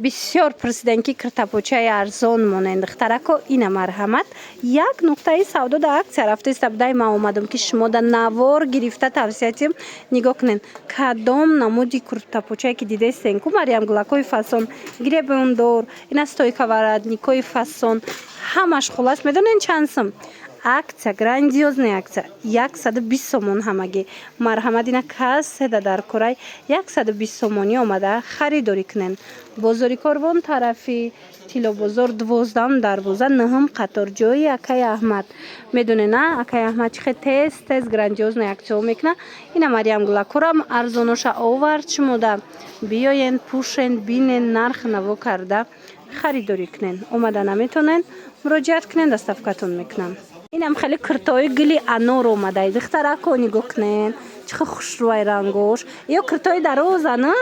бисёр пурсидан ки киртапочаи арзон монанд духтарако ина марҳамат як нуқтаи савдо да аксия рафтаиста будай ман омадам ки шумо да навор гирифта тавсиятим нигоҳ кунед кадом намуди киртапочае ки дидаистен ку мариамгулакои фасон гребондор ина стойка воротникои фасон ҳамаш хулас медонед чанд сум акция грандиозная акция 120 сомон ҳамагӣ марҳамат ина касседа дар курай 120 сомонӣ омада харидорӣ кунен бозори корвон тарафи тилобозор 12 дарвоза 9 қатор ҷои акай аҳмад медонед на акай аҳмад чихе тез грандиозная аксияо мекуна ина мариамгулакурам арзоноша овард шумода биёен пӯшен бинен нарх наво карда харидорӣ кунен омада наметонен муроҷиат кунен доставкатон мекунам инам хеле киртои гули анор омадай духтарако нигоҳ кунен чихе хушрӯай рангош ё киртои дароза на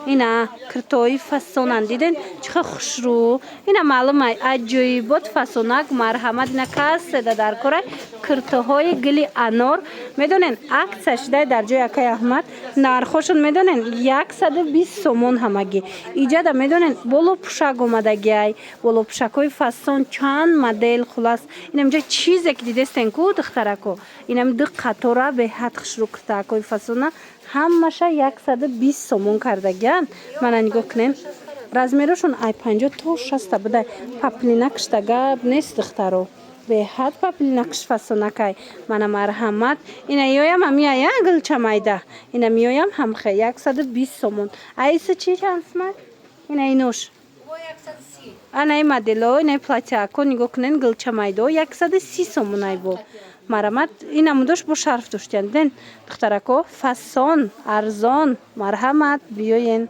ина киртои фасонан диден чихе хушрӯ ина маълумай аҷоибот фасонак марҳамат ина касседа дар корай киртоҳои гули анор медонен аксия шудай дар ҷои акай аҳмад нархошон медонен 120 сомон ҳамагӣ иҷада медонен болопӯшак омадагиай болопӯшакҳои фасон чанд модел хулас инамҷа чизе ки дидестен ку духтарако инам ду қатора беҳад хушрӯ киртаакҳои фасона ҳамаша 120 сомон кардагиан мана нигоҳ кунен размерошон ай 50 то 60 будай паплинакшта гап нест духтаро беҳад паплинакш фасонакай мана марҳамат ина ёям ҳамия гулчамайда ина миёям ҳамхе 120 сомон айса чи чансмай ина инош анаи модело инаи платяко нигоҳ кунен гулчамайдо 130 сомон айбо марҳамат ин намудош бо шарф доштиян диден духтарако фасон арзон марҳамат биёен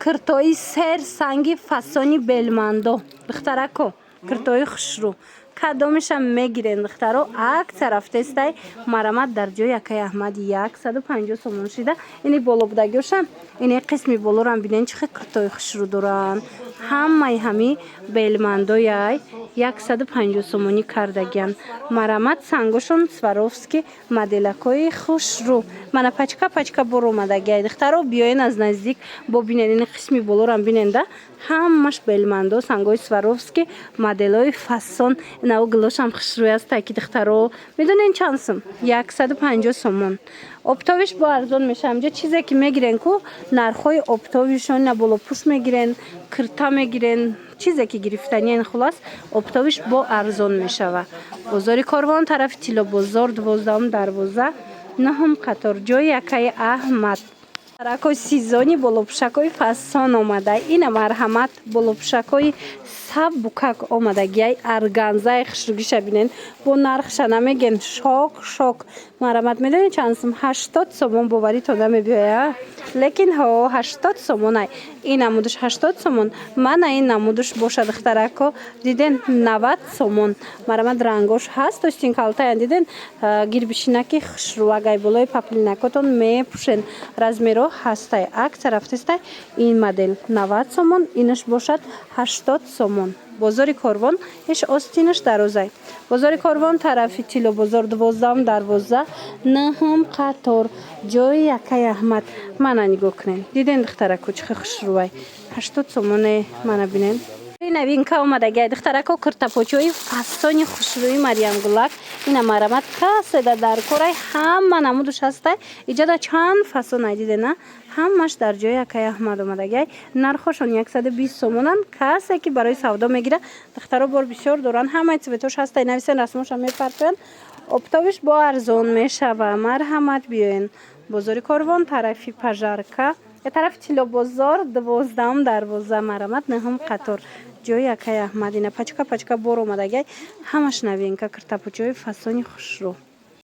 киртои сер санги фасони белмандо духтарако киртои хушрӯ кадомеша мегирен духтаро аксия рафтаистай марҳамат дар ҷои акай аҳмад 150 сомон шида ини боло будагиошам ини қисми болорам бинен чихе киртои хушрӯ доран ҳамаи ҳами белмандояй 150 сомонӣ кардагиан марҳамат сангошон сваровски моделакои хушрӯ мана пачка бор омадагиай духтаро биёен аз наздик бо бинен ини қисми болорам биненда ҳамаш белмандо сангои сваровски моделои фасон инау гулошам хушрӯй астай ки духтаро медонен чанд сум 150 сомон оптовиш бо арзон мешавам ҷа чизе ки мегирен ку нархҳои оптовишон ина болопӯш мегирен кирта мегирен чизе ки гирифтаниен хулас оптовиш бо арзон мешава бозори корвон тарафи тилобозор 12 дарвоза 9 қатор ҷои акай аҳмад ракои сезони болопӯшакҳои фасон омада ина марҳамат болопӯшакҳои сабукак омадагиай арганзаи хушрӯгиша бинен бо нархша намеген шок марҳамат медонед чанд сум 80 сомон боваритон намебиёя лекин ҳо 80 сомонай ин намудуш 80 сомон мана ин намудуш боша духтарако диден 90 сомон марҳамат рангош ҳаст остин калтаян диден гирбишинаки хушрӯ агай болои паплинакотон мепӯшен размеро ҳастай аксия рафтаистай ин модел 90 сомон инаш бошад 80 сомон бозори корвон иш остинаш дарозай бозори корвон тарафи тилобозор 12 дарвоза 9 қатор ҷои акай аҳмад мана нигоҳ кунен диден духтарако чихе хушрӯай 80 сомоне мана бинен новинка омадагиай духтарако киртапочаи фасони хушрӯи мариамгулак ина марҳамат касседа дар корай ҳама намудуш ҳастай иҷада чанд фасонай дидена ҳамаш дар ҷои акай аҳмад омадагиай нархошон 120 сомонан касе ки барои савдо мегира духтаро бор бисёр доран ҳамаи цветош ҳастай нависен расмоша мепарчоян оптовиш бо арзон мешава марҳамат биёен бозори корвон тарафи пажарка тарафи тилобозор 12 дарвоза марҳамат 9 қатор ҷои акай аҳмад ина пачка бор омадагиай ҳамаш новинка киртапочаи фасони хушрӯ